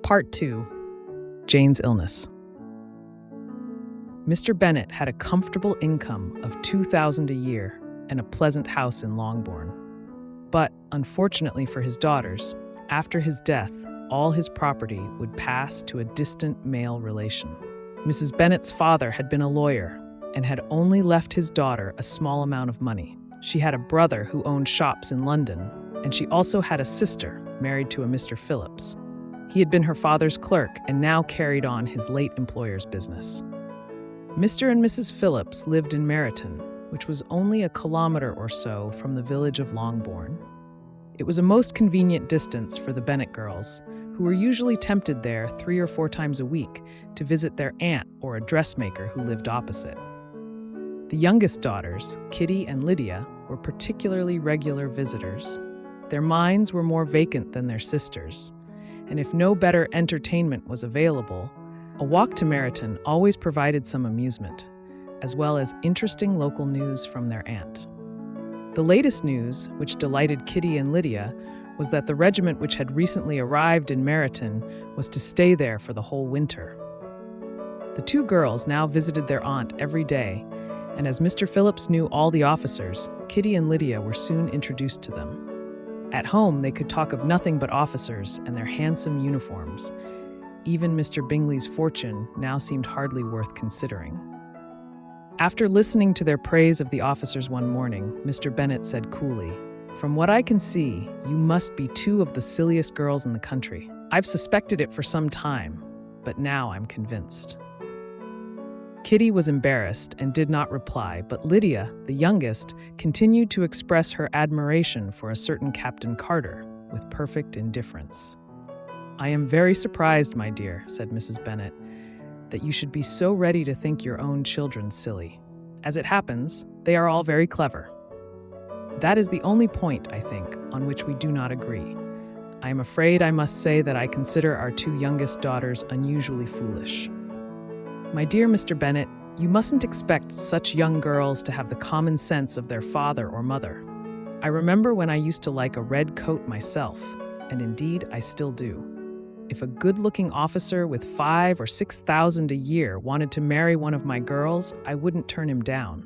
Part 2. Jane's illness. Mr. Bennet had a comfortable income of $2,000 a year and a pleasant house in Longbourn. But, unfortunately for his daughters, after his death, all his property would pass to a distant male relation. Mrs. Bennet's father had been a lawyer and had only left his daughter a small amount of money. She had a brother who owned shops in London, and she also had a sister married to a Mr. Phillips. He had been her father's clerk and now carried on his late employer's business. Mr. and Mrs. Phillips lived in Meryton, which was only a kilometer or so from the village of Longbourn. It was a most convenient distance for the Bennet girls, who were usually tempted there 3 or 4 times a week to visit their aunt or a dressmaker who lived opposite. The youngest daughters, Kitty and Lydia, were particularly regular visitors. Their minds were more vacant than their sisters', and if no better entertainment was available, a walk to Meryton always provided some amusement, as well as interesting local news from their aunt. The latest news, which delighted Kitty and Lydia, was that the regiment which had recently arrived in Meryton was to stay there for the whole winter. The 2 girls now visited their aunt every day, and as Mr. Phillips knew all the officers, Kitty and Lydia were soon introduced to them. At home, they could talk of nothing but officers and their handsome uniforms. Even Mr. Bingley's fortune now seemed hardly worth considering. After listening to their praise of the officers one morning, Mr. Bennet said coolly, "From what I can see, you must be 2 of the silliest girls in the country. I've suspected it for some time, but now I'm convinced." Kitty was embarrassed and did not reply, but Lydia, the youngest, continued to express her admiration for a certain Captain Carter with perfect indifference. "I am very surprised, my dear," said Mrs. Bennet, "that you should be so ready to think your own children silly. As it happens, they are all very clever. That is the only point, I think, on which we do not agree. I am afraid I must say that I consider our 2 youngest daughters unusually foolish. My dear Mr. Bennet, you mustn't expect such young girls to have the common sense of their father or mother. I remember when I used to like a red coat myself, and indeed I still do. If a good-looking officer with 5,000 or 6,000 a year wanted to marry one of my girls, I wouldn't turn him down.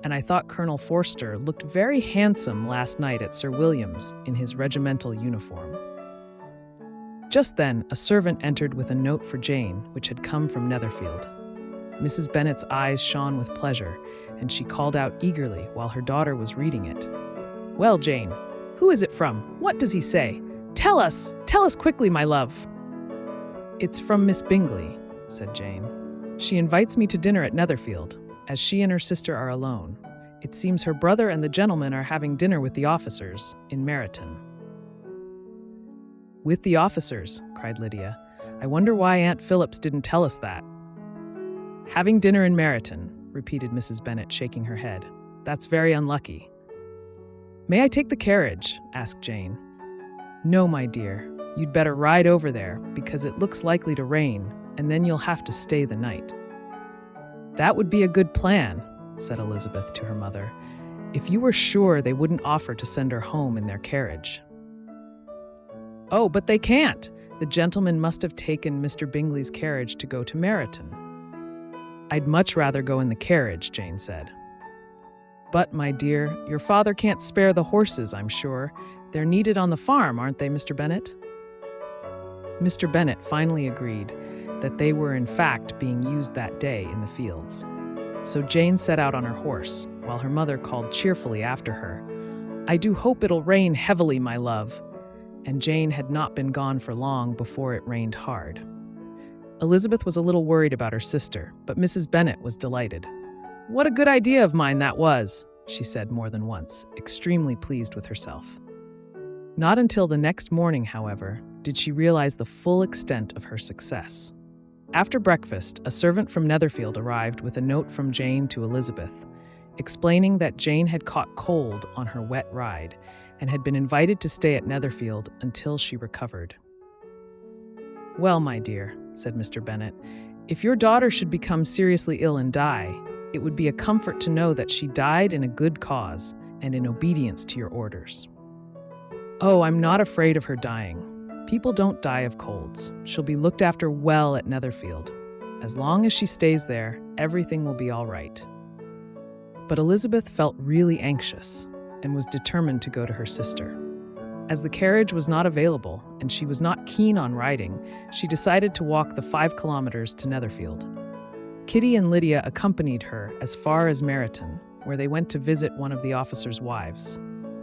And I thought Colonel Forster looked very handsome last night at Sir William's in his regimental uniform." Just then, a servant entered with a note for Jane, which had come from Netherfield. Mrs. Bennet's eyes shone with pleasure, and she called out eagerly while her daughter was reading it. "Well, Jane, who is it from? What does he say? Tell us quickly, my love." "It's from Miss Bingley," said Jane. "She invites me to dinner at Netherfield, as she and her sister are alone. It seems her brother and the gentleman are having dinner with the officers in Meryton." "With the officers," cried Lydia. "I wonder why Aunt Phillips didn't tell us that." "Having dinner in Meryton," repeated Mrs. Bennet, shaking her head. "That's very unlucky." "May I take the carriage?" asked Jane. "No, my dear. You'd better ride over there, because it looks likely to rain, and then you'll have to stay the night." "That would be a good plan," said Elizabeth to her mother, "if you were sure they wouldn't offer to send her home in their carriage." "Oh, but they can't. The gentleman must have taken Mr. Bingley's carriage to go to Meryton." "I'd much rather go in the carriage," Jane said. "But, my dear, your father can't spare the horses, I'm sure. They're needed on the farm, aren't they, Mr. Bennet?" Mr. Bennet finally agreed that they were in fact being used that day in the fields. So Jane set out on her horse, while her mother called cheerfully after her, "I do hope it'll rain heavily, my love." And Jane had not been gone for long before it rained hard. Elizabeth was a little worried about her sister, but Mrs. Bennet was delighted. "What a good idea of mine that was," she said more than once, extremely pleased with herself. Not until the next morning, however, did she realize the full extent of her success. After breakfast, a servant from Netherfield arrived with a note from Jane to Elizabeth, explaining that Jane had caught cold on her wet ride and had been invited to stay at Netherfield until she recovered. "Well, my dear," said Mr. Bennet, "if your daughter should become seriously ill and die, it would be a comfort to know that she died in a good cause and in obedience to your orders." "Oh, I'm not afraid of her dying. People don't die of colds. She'll be looked after well at Netherfield. As long as she stays there, everything will be all right." But Elizabeth felt really anxious and was determined to go to her sister. As the carriage was not available and she was not keen on riding, she decided to walk the 5 kilometers to Netherfield. Kitty and Lydia accompanied her as far as Meryton, where they went to visit one of the officers' wives.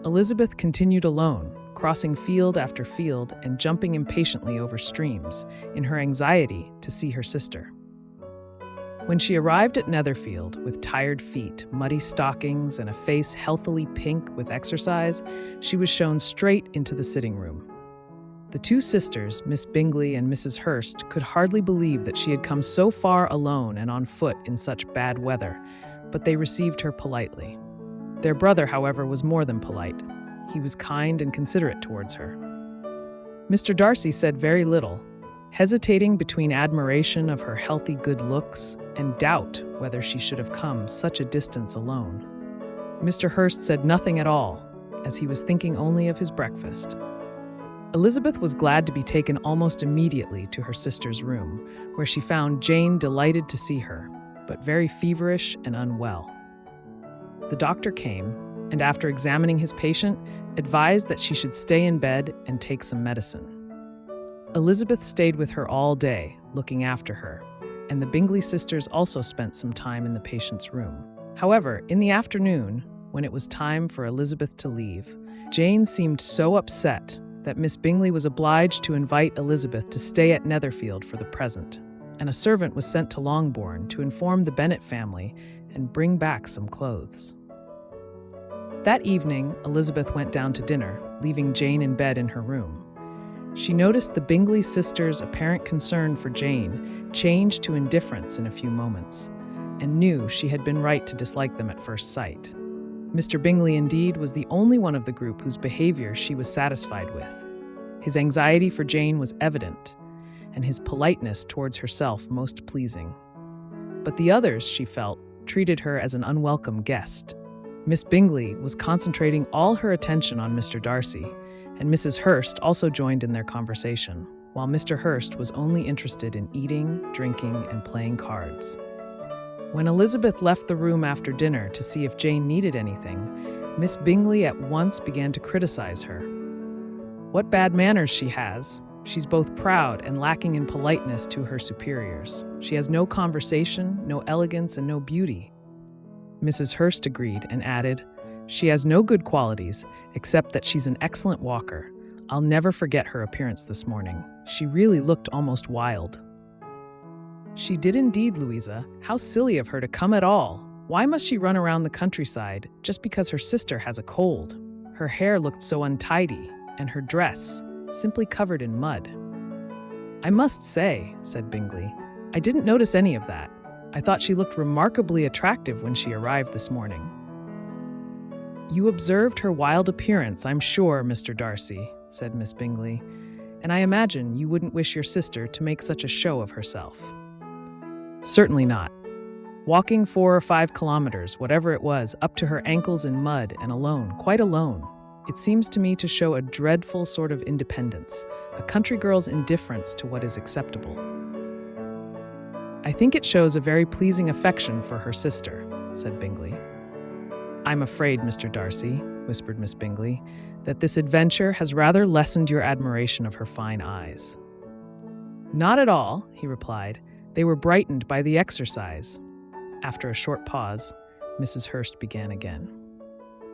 Elizabeth continued alone, crossing field after field and jumping impatiently over streams in her anxiety to see her sister. When she arrived at Netherfield with tired feet, muddy stockings, and a face healthily pink with exercise, she was shown straight into the sitting room. The two sisters, Miss Bingley and Mrs. Hurst, could hardly believe that she had come so far alone and on foot in such bad weather, but they received her politely. Their brother, however, was more than polite. He was kind and considerate towards her. Mr. Darcy said very little, hesitating between admiration of her healthy good looks and doubt whether she should have come such a distance alone. Mr. Hurst said nothing at all, as he was thinking only of his breakfast. Elizabeth was glad to be taken almost immediately to her sister's room, where she found Jane delighted to see her, but very feverish and unwell. The doctor came, and after examining his patient, advised that she should stay in bed and take some medicine. Elizabeth stayed with her all day, looking after her, and the Bingley sisters also spent some time in the patient's room. However, in the afternoon, when it was time for Elizabeth to leave, Jane seemed so upset that Miss Bingley was obliged to invite Elizabeth to stay at Netherfield for the present, and a servant was sent to Longbourn to inform the Bennet family and bring back some clothes. That evening, Elizabeth went down to dinner, leaving Jane in bed in her room. She noticed the Bingley sisters' apparent concern for Jane changed to indifference in a few moments, and knew she had been right to dislike them at first sight. Mr. Bingley, indeed, was the only one of the group whose behavior she was satisfied with. His anxiety for Jane was evident, and his politeness towards herself most pleasing. But the others, she felt, treated her as an unwelcome guest. Miss Bingley was concentrating all her attention on Mr. Darcy, and Mrs. Hurst also joined in their conversation, while Mr. Hurst was only interested in eating, drinking, and playing cards. When Elizabeth left the room after dinner to see if Jane needed anything, Miss Bingley at once began to criticize her. "What bad manners she has. She's both proud and lacking in politeness to her superiors. She has no conversation, no elegance, and no beauty." Mrs. Hurst agreed and added, "She has no good qualities, except that she's an excellent walker. I'll never forget her appearance this morning. She really looked almost wild." "She did indeed, Louisa. How silly of her to come at all. Why must she run around the countryside just because her sister has a cold? Her hair looked so untidy, and her dress, simply covered in mud." "I must say," said Bingley, "I didn't notice any of that. I thought she looked remarkably attractive when she arrived this morning." "You observed her wild appearance, I'm sure, Mr. Darcy," said Miss Bingley, "and I imagine you wouldn't wish your sister to make such a show of herself." "Certainly not. Walking 4 or 5 kilometers, whatever it was, up to her ankles in mud and alone, quite alone. It seems to me to show a dreadful sort of independence, a country girl's indifference to what is acceptable." "I think it shows a very pleasing affection for her sister," said Bingley. "I'm afraid, Mr. Darcy," whispered Miss Bingley, "that this adventure has rather lessened your admiration of her fine eyes." "Not at all," he replied. "They were brightened by the exercise." After a short pause, Mrs. Hurst began again.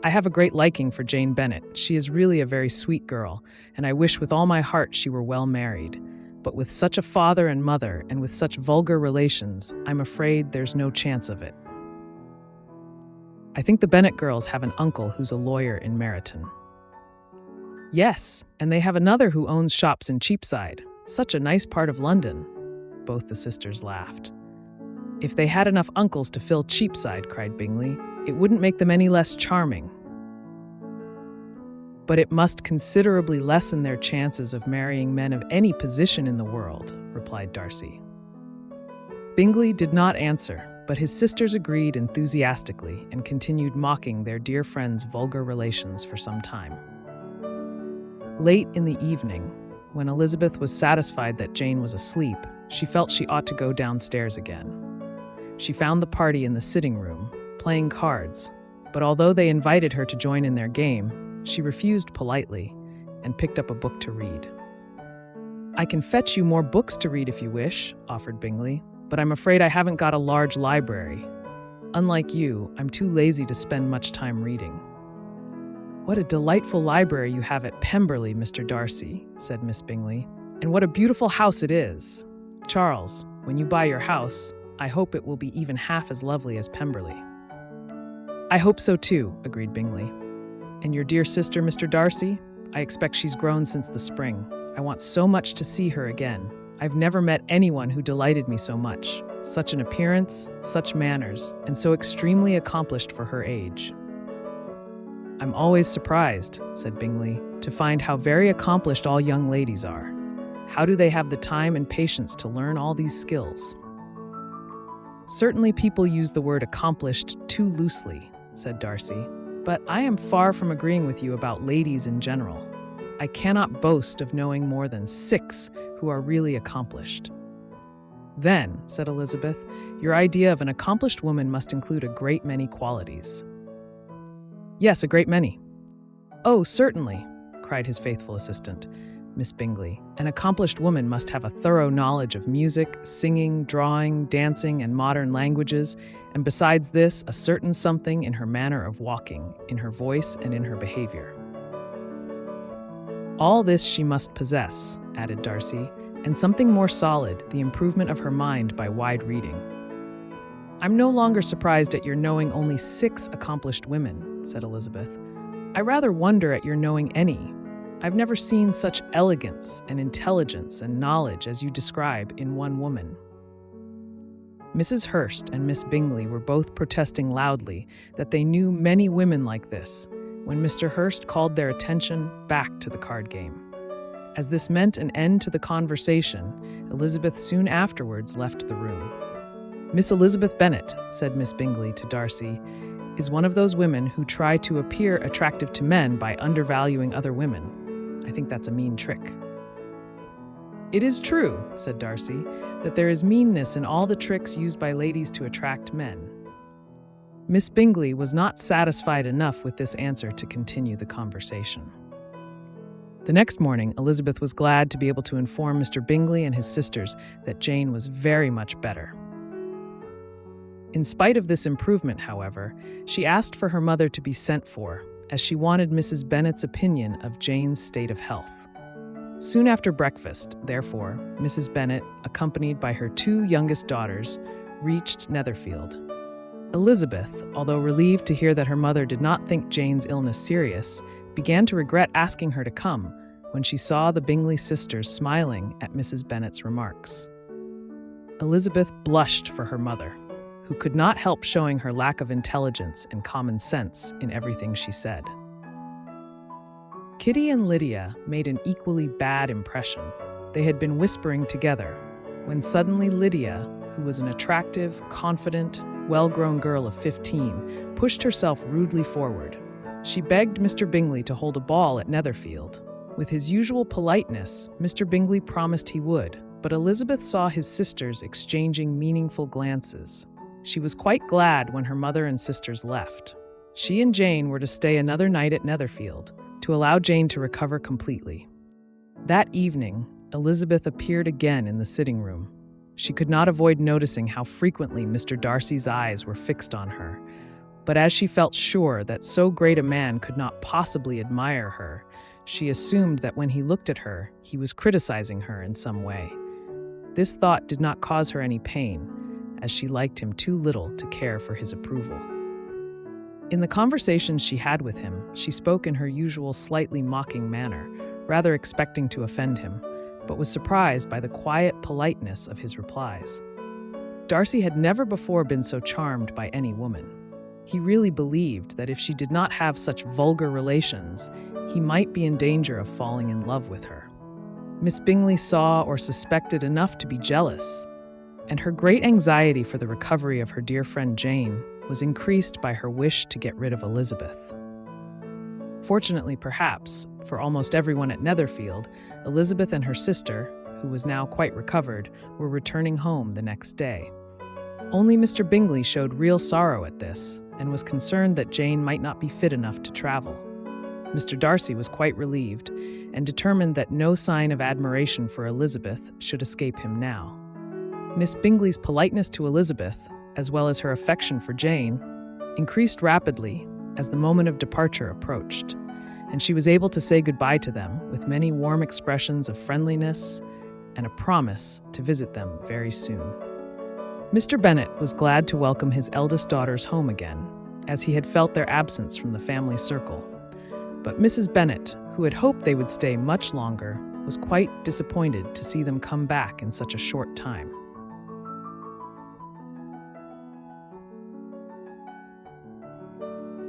"I have a great liking for Jane Bennet. She is really a very sweet girl, and I wish with all my heart she were well married. But with such a father and mother, and with such vulgar relations, I'm afraid there's no chance of it. I think the Bennet girls have an uncle who's a lawyer in Meryton." "Yes, and they have another who owns shops in Cheapside. Such a nice part of London." Both the sisters laughed. "If they had enough uncles to fill Cheapside," cried Bingley, "it wouldn't make them any less charming." "But it must considerably lessen their chances of marrying men of any position in the world," replied Darcy. Bingley did not answer, but his sisters agreed enthusiastically and continued mocking their dear friend's vulgar relations for some time. Late in the evening, When Elizabeth was satisfied that Jane was asleep, she felt she ought to go downstairs again. She found the party in the sitting room, playing cards, but although they invited her to join in their game, she refused politely and picked up a book to read. "I can fetch you more books to read if you wish," offered Bingley, "but I'm afraid I haven't got a large library. Unlike you, I'm too lazy to spend much time reading." "What a delightful library you have at Pemberley, Mr. Darcy," said Miss Bingley, "and what a beautiful house it is. Charles, when you buy your house, I hope it will be even half as lovely as Pemberley." "I hope so too," agreed Bingley. "And your dear sister, Mr. Darcy? I expect she's grown since the spring. I want so much to see her again. I've never met anyone who delighted me so much. Such an appearance, such manners, and so extremely accomplished for her age." "I'm always surprised," said Bingley, "to find how very accomplished all young ladies are. How do they have the time and patience to learn all these skills?" "Certainly people use the word accomplished too loosely," said Darcy, "but I am far from agreeing with you about ladies in general. I cannot boast of knowing more than 6 who are really accomplished." "Then," said Elizabeth, "your idea of an accomplished woman must include a great many qualities." "Yes, a great many." "Oh, certainly," cried his faithful assistant, Miss Bingley. "An accomplished woman must have a thorough knowledge of music, singing, drawing, dancing, and modern languages, and besides this, a certain something in her manner of walking, in her voice, and in her behavior." "All this she must possess," added Darcy, "and something more solid, the improvement of her mind by wide reading." "I'm no longer surprised at your knowing only 6 accomplished women," said Elizabeth. "I rather wonder at your knowing any. I've never seen such elegance and intelligence and knowledge as you describe in one woman." Mrs. Hurst and Miss Bingley were both protesting loudly that they knew many women like this, when Mr. Hurst called their attention back to the card game. As this meant an end to the conversation, Elizabeth soon afterwards left the room. "Miss Elizabeth Bennet," said Miss Bingley to Darcy, "is one of those women who try to appear attractive to men by undervaluing other women. I think that's a mean trick." "It is true," said Darcy, "that there is meanness in all the tricks used by ladies to attract men." Miss Bingley was not satisfied enough with this answer to continue the conversation. The next morning, Elizabeth was glad to be able to inform Mr. Bingley and his sisters that Jane was very much better. In spite of this improvement, however, she asked for her mother to be sent for, as she wanted Mrs. Bennet's opinion of Jane's state of health. Soon after breakfast, therefore, Mrs. Bennet, accompanied by her 2 youngest daughters, reached Netherfield. Elizabeth, although relieved to hear that her mother did not think Jane's illness serious, began to regret asking her to come when she saw the Bingley sisters smiling at Mrs. Bennet's remarks. Elizabeth blushed for her mother, who could not help showing her lack of intelligence and common sense in everything she said. Kitty and Lydia made an equally bad impression. They had been whispering together, when suddenly Lydia, who was an attractive, confident, well-grown girl of 15, pushed herself rudely forward. She begged Mr. Bingley to hold a ball at Netherfield. With his usual politeness, Mr. Bingley promised he would, but Elizabeth saw his sisters exchanging meaningful glances. She was quite glad when her mother and sisters left. She and Jane were to stay another night at Netherfield, to allow Jane to recover completely. That evening, Elizabeth appeared again in the sitting room. She could not avoid noticing how frequently Mr. Darcy's eyes were fixed on her, but as she felt sure that so great a man could not possibly admire her, she assumed that when he looked at her, he was criticizing her in some way. This thought did not cause her any pain, as she liked him too little to care for his approval. In the conversations she had with him, she spoke in her usual slightly mocking manner, rather expecting to offend him, but was surprised by the quiet politeness of his replies. Darcy had never before been so charmed by any woman. He really believed that if she did not have such vulgar relations, he might be in danger of falling in love with her. Miss Bingley saw or suspected enough to be jealous, and her great anxiety for the recovery of her dear friend Jane was increased by her wish to get rid of Elizabeth. Fortunately, perhaps, for almost everyone at Netherfield, Elizabeth and her sister, who was now quite recovered, were returning home the next day. Only Mr. Bingley showed real sorrow at this, and was concerned that Jane might not be fit enough to travel. Mr. Darcy was quite relieved, and determined that no sign of admiration for Elizabeth should escape him now. Miss Bingley's politeness to Elizabeth, as well as her affection for Jane, increased rapidly as the moment of departure approached, and she was able to say goodbye to them with many warm expressions of friendliness and a promise to visit them very soon. Mr. Bennet was glad to welcome his eldest daughters home again, as he had felt their absence from the family circle. But Mrs. Bennet, who had hoped they would stay much longer, was quite disappointed to see them come back in such a short time.